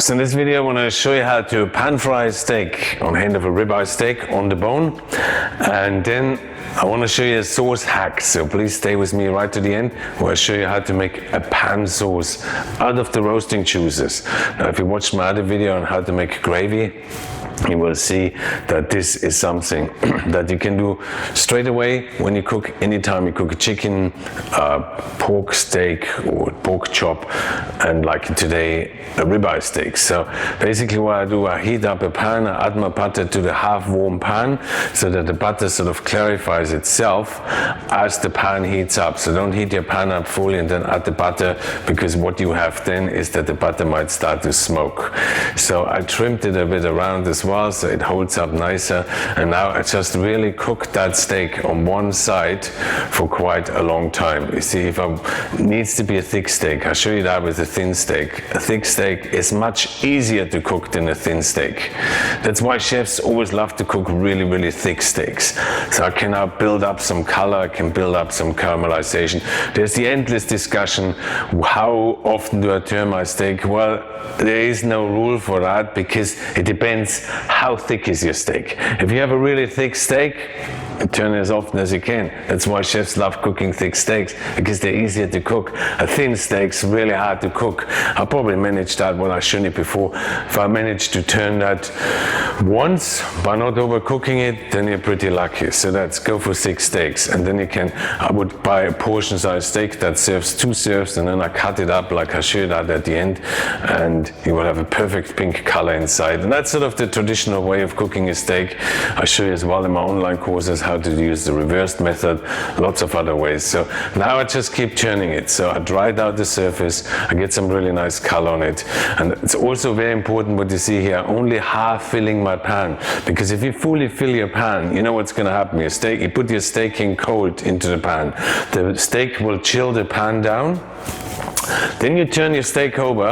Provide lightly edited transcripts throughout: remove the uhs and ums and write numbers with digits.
So in this video I want to show you how to pan fry a steak on hand of a ribeye steak on the bone, and then I want to show you a sauce hack, so please stay with me right to the end where I show you how to make a pan sauce out of the roasting juices. Now if you watched my other video on how to make gravy, you will see that this is something that you can do straight away when you cook. Anytime you cook a chicken, pork steak or pork chop, and like today a ribeye steak. So basically what I do, I heat up a pan, I add my butter to the half warm pan so that the butter sort of clarifies itself as the pan heats up. So don't heat your pan up fully and then add the butter, because what you have then is that the butter might start to smoke. So I trimmed it a bit around as well so it holds up nicer, and now I just really cook that steak on one side for quite a long time. You see, if it needs to be a thick steak, I'll show you that with a thin steak. A thick steak is much easier to cook than a thin steak. That's why chefs always love to cook really thick steaks. So I can now build up some color, I can build up some caramelization. There's the endless discussion, how often do I turn my steak? Well, there is no rule for that, because it depends how thick is your steak. If you have a really thick steak, turn it as often as you can. That's why chefs love cooking thick steaks, because they're easier to cook. A thin steak's really hard to cook. I probably managed that when I shown it before. If I managed to turn that once by not overcooking it, then you're pretty lucky. So let's go for thick steaks, and then you can, I would buy a portion size steak that serves 2 serves, and then I cut it up like I showed that at the end, and you will have a perfect pink color inside. And that's sort of the traditional way of cooking a steak. I show you as well in my online courses how to use the reversed method, lots of other ways. So now I just keep turning it. So I dried out the surface, I get some really nice color on it. And it's also very important what you see here, only half filling my pan, because if you fully fill your pan, you know what's going to happen. Your steak, you put your steak in cold into the pan, the steak will chill the pan down. Then you turn your steak over,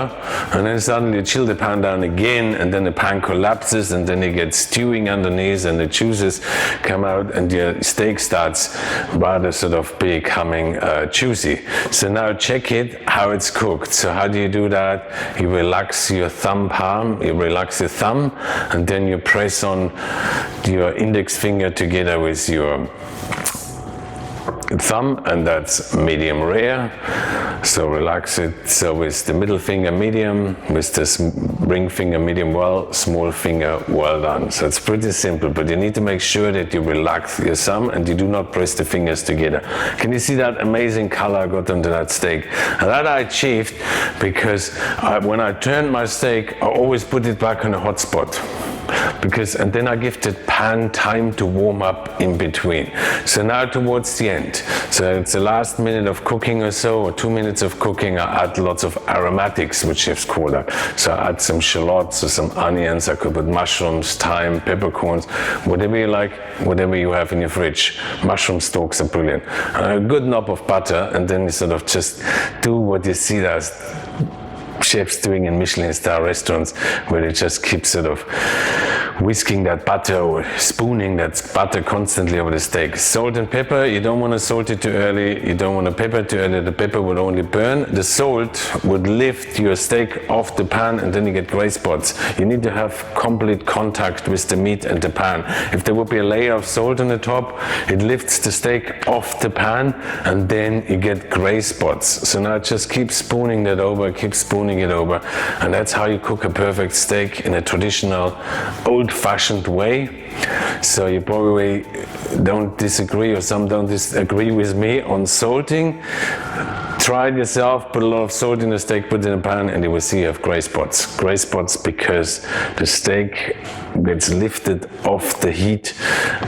and then suddenly you chill the pan down again, and then the pan collapses, and then you get stewing underneath, and the juices come out, and your steak starts rather sort of becoming juicy. So now check it, how it's cooked. So how do you do that? You relax your thumb palm, you relax your thumb, and then you press on your index finger together with your thumb, and that's medium rare. So relax it. So with the middle finger medium, with this ring finger medium well, small finger well done. So it's pretty simple, but you need to make sure that you relax your thumb and you do not press the fingers together. Can you see that amazing color I got onto that steak? And that I achieved because when I turned my steak, I always put it back on a hot spot. And then I give the pan time to warm up in between. So now towards the end, so it's the last minute of cooking or so, or 2 minutes of cooking, I add lots of aromatics, which chefs call that. So I add some shallots or some onions, I could put mushrooms, thyme, peppercorns, whatever you like, whatever you have in your fridge. Mushroom stalks are brilliant. And a good knob of butter, and then you sort of just do what you see as chefs doing in Michelin star restaurants, where they just keep sort of whisking that butter or spooning that butter constantly over the steak. Salt and pepper, you don't want to salt it too early, you don't want to pepper too early, the pepper would only burn. The salt would lift your steak off the pan, and then you get gray spots. You need to have complete contact with the meat and the pan. If there would be a layer of salt on the top, it lifts the steak off the pan, and then you get gray spots. So now just keep spooning that over, keep spooning it over, and that's how you cook a perfect steak in a traditional old-fashioned way. So you probably don't disagree, or some don't disagree with me on salting. Try it yourself, put a lot of salt in the steak, put it in a pan, and you will see you have gray spots. Gray spots because the steak gets lifted off the heat,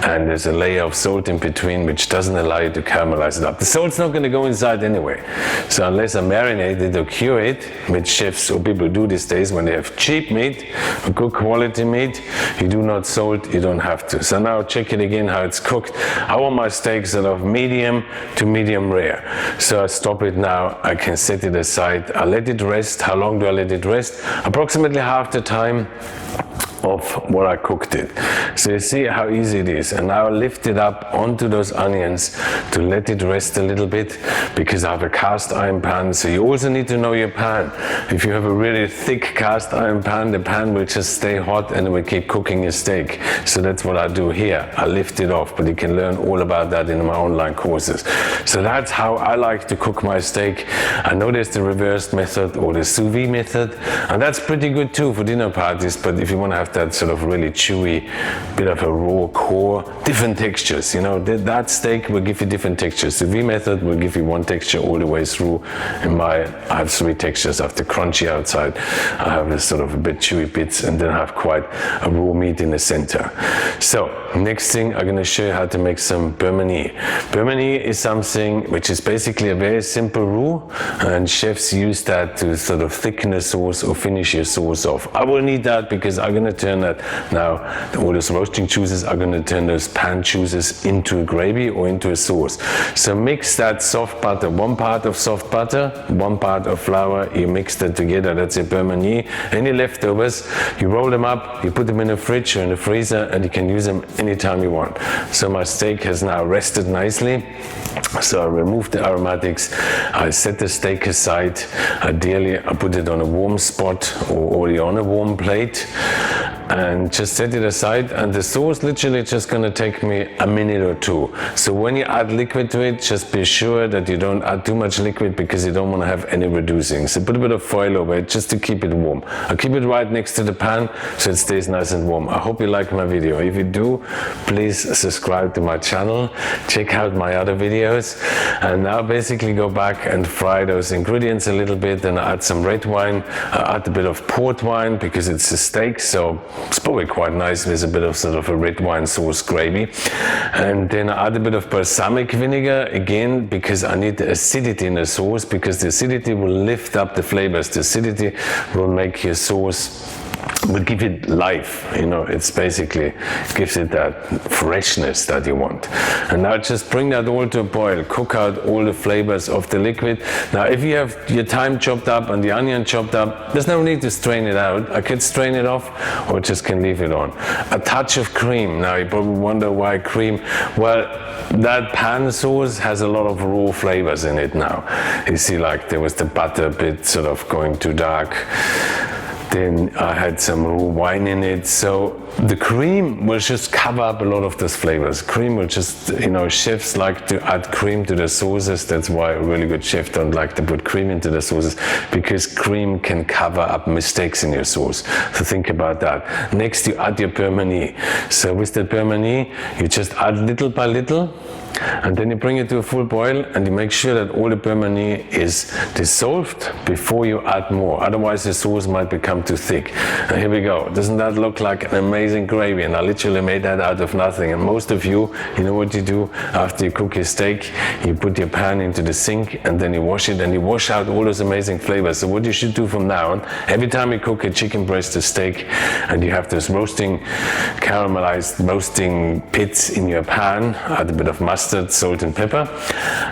and there's a layer of salt in between which doesn't allow you to caramelize it up. The salt's not going to go inside anyway. So unless I marinate it or cure it, which chefs or people do these days when they have cheap meat, good quality meat, you do not salt, you don't have to. So now check it again how it's cooked. I want my steak sort of medium to medium rare. So I stop it now, I can set it aside, I let it rest. How long do I let it rest? Approximately half the time. of what I cooked it. So you see how easy it is. And now I lift it up onto those onions to let it rest a little bit, because I have a cast iron pan. So you also need to know your pan. If you have a really thick cast iron pan, the pan will just stay hot and it will keep cooking your steak. So that's what I do here. I lift it off, but you can learn all about that in my online courses. So that's how I like to cook my steak. I know there's the reversed method or the sous vide method, and that's pretty good too for dinner parties. But if you want to have that sort of really chewy, bit of a raw core, different textures, you know, that steak will give you different textures. The V method will give you one texture all the way through. I have 3 textures. I have the crunchy outside, I have this sort of a bit chewy bits, and then I have quite a raw meat in the center. So next thing, I'm going to show you how to make some beurre manié. Beurre manié is something which is basically a very simple roux, and chefs use that to sort of thicken the sauce or finish your sauce off. I will need that because I'm going to turn that now, all those roasting juices are going to turn those pan juices into a gravy or into a sauce. So mix that soft butter, 1 part of soft butter, 1 part of flour, you mix that together, that's your beurre manié. Any leftovers, you roll them up, you put them in the fridge or in the freezer, and you can use them anytime you want. So my steak has now rested nicely. So I remove the aromatics, I set the steak aside, ideally I put it on a warm spot or already on a warm plate, and just set it aside, and the sauce literally just gonna take me a minute or 2. So when you add liquid to it, just be sure that you don't add too much liquid, because you don't want to have any reducing. So put a bit of foil over it just to keep it warm. I'll keep it right next to the pan so it stays nice and warm. I hope you like my video. If you do, please subscribe to my channel, check out my other videos, and now basically go back and fry those ingredients a little bit, and add some red wine, add a bit of port wine because it's a steak, so it's probably quite nice with a bit of sort of a red wine sauce gravy. And then I add a bit of balsamic vinegar again, because I need the acidity in the sauce, because the acidity will lift up the flavors. The acidity will make your sauce, will give it life, you know, it's basically gives it that freshness that you want. And now just bring that all to a boil, cook out all the flavors of the liquid. Now if you have your thyme chopped up and the onion chopped up, there's no need to strain it out. I could strain it off or just can leave it on. A touch of cream. Now you probably wonder why cream. Well, that pan sauce has a lot of raw flavors in it now. You see, like there was the butter bit sort of going too dark. Then I had some raw wine in it, so the cream will just cover up a lot of those flavors. Cream will just, you know, chefs like to add cream to the sauces. That's why a really good chef don't like to put cream into the sauces, because cream can cover up mistakes in your sauce. So think about that. Next, you add your beurre manié. So with the beurre manié, you just add little by little, and then you bring it to a full boil, and you make sure that all the beurre manié is dissolved before you add more. Otherwise the sauce might become too thick. And here we go. Doesn't that look like an amazing gravy? And I literally made that out of nothing. And most of you know what you do after you cook your steak. You put your pan into the sink, and then you wash it, and you wash out all those amazing flavors. So what you should do from now on, every time you cook a chicken breast or steak, and you have those caramelized roasting pits in your pan, add a bit of mustard, salt and pepper,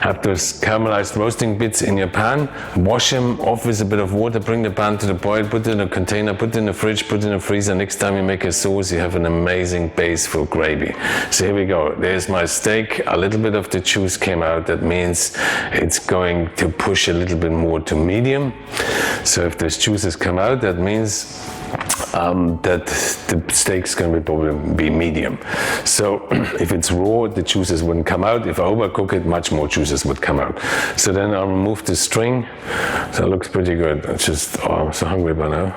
have those caramelized roasting bits in your pan, wash them off with a bit of water, bring the pan to the boil, put it in a container, put it in the fridge, put it in the freezer. Next time you make a sauce, you have an amazing base for gravy. So here we go. There's my steak. A little bit of the juice came out. That means it's going to push a little bit more to medium. So if those juices come out, that means that the steak's going to probably be medium. So if it's raw, the juices wouldn't come out. If I overcook it, much more juices would come out. So then I'll remove the string. So it looks pretty good. I'm so hungry by now.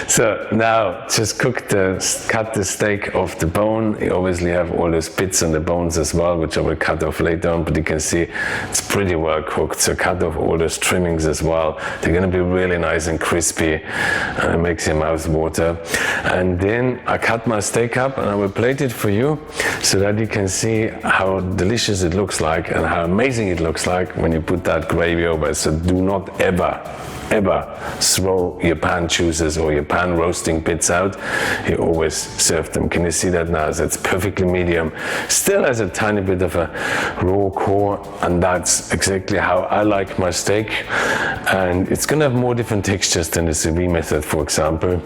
So now just cut the steak off the bone. You obviously have all those bits on the bones as well, which I will cut off later on, but you can see it's pretty well cooked. So cut off all those trimmings as well. They're going to be really nice and crispy, and it makes your mouth water. And then I cut my steak up, and I will plate it for you so that you can see how delicious it looks like and how amazing it looks like when you put that gravy over. So do not ever throw your pan juices or your pan roasting bits out. You always serve them. Can you see that now? So it's perfectly medium. Still has a tiny bit of a raw core, and that's exactly how I like my steak. And it's gonna have more different textures than the sous vide method, for example.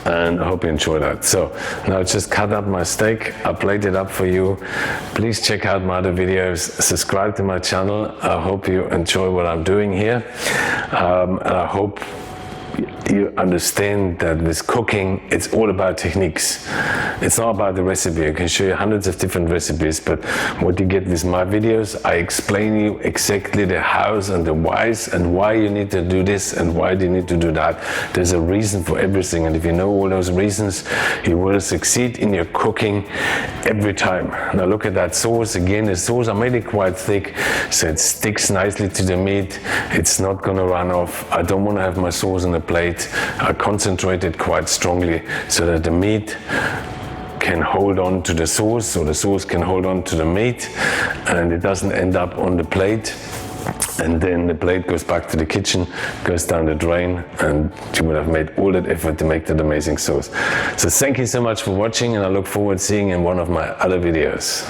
and I hope you enjoy that. So now just cut up my steak, I plate it up for you. Please check out my other videos, subscribe to my channel. I hope you enjoy what I'm doing here, and I hope you understand that with cooking, it's all about techniques. It's not about the recipe. I can show you hundreds of different recipes, but what you get with my videos, I explain you exactly the hows and the whys and why you need to do this and why you need to do that. There's a reason for everything, and if you know all those reasons, you will succeed in your cooking every time. Now look at that sauce. Again, the sauce, I made it quite thick, so it sticks nicely to the meat. It's not gonna run off. I don't want to have my sauce on the plate. I concentrate it quite strongly so that the meat can hold on to the sauce, or the sauce can hold on to the meat, and it doesn't end up on the plate. And then the plate goes back to the kitchen, goes down the drain, and you would have made all that effort to make that amazing sauce. So thank you so much for watching, and I look forward to seeing you in one of my other videos.